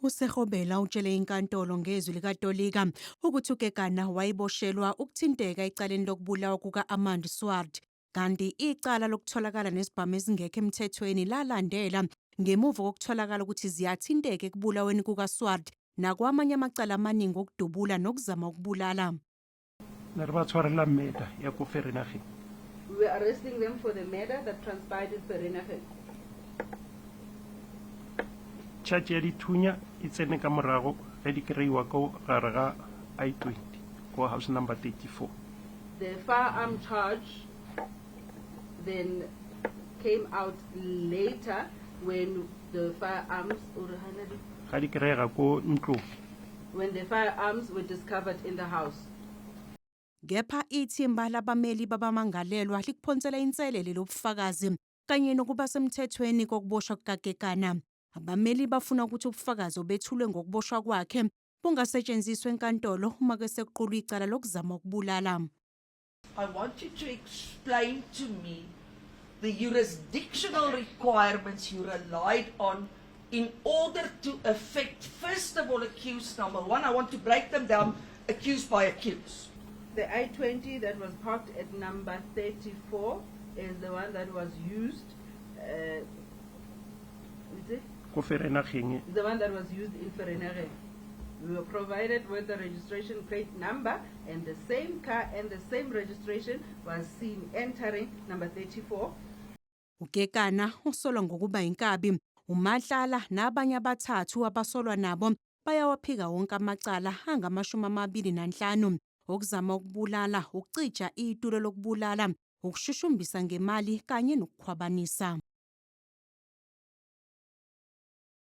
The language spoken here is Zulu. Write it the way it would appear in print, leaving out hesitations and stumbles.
uSerhobela utshele inkantolo ngezwi likaTolika ukuthi uGegana wayiboshelwa ukuthinteka ecaleni lokubulawa kuka-Armand Swart, kanti icala lokutholakala nesibhamu esingekho emthethweni lalandela ngemuva kokutholakala ukuthi ziyathinteka ekubulaweni kukaSwart nakwamanye amacala amaningi okudubula nokuzama ukubulala. We were arresting them for the murder that transpired in Vereeniging. Charge ya dithunya e tsene ka morago ge di kreiwa ko gare ga I-20 ko house number 34. The firearm charge then came out later when the firearms Ga di kreega ko ntlong. when the firearms were discovered in the house. Kepha ithimba labameli babamangalelwa likuphonsela inselele lobufakazi kanye nokuba semthethweni kokuboshwa kukaGegana. Abameli bafuna ukuthi ubufakazi obethulwe ngokuboshwa kwakhe bungasetshenziswa enkantolo uma kesekuqulwa icala lokuzama ukubulala. I want you to explain to me the jurisdictional requirements you relied on in order to affect, first of all, accused number one. I want to break them down, accused by accused. The I-20 that was parked at number 34 is the one that was used. Is it? Ko Vereeniging. The one that was used in Vereeniging. We were provided with the registration plate number, and the same car and the same registration was seen entering number 34. uGegana usolwa ngokuba inkabi, uMahlala nabanye abathathu abasolwa nabo bayawaphika wonke amacala angama-25 okuzama ukubulala, ukucija itulo lokubulala, ukushushumbisa ngemali kanye nokukhwabanisa.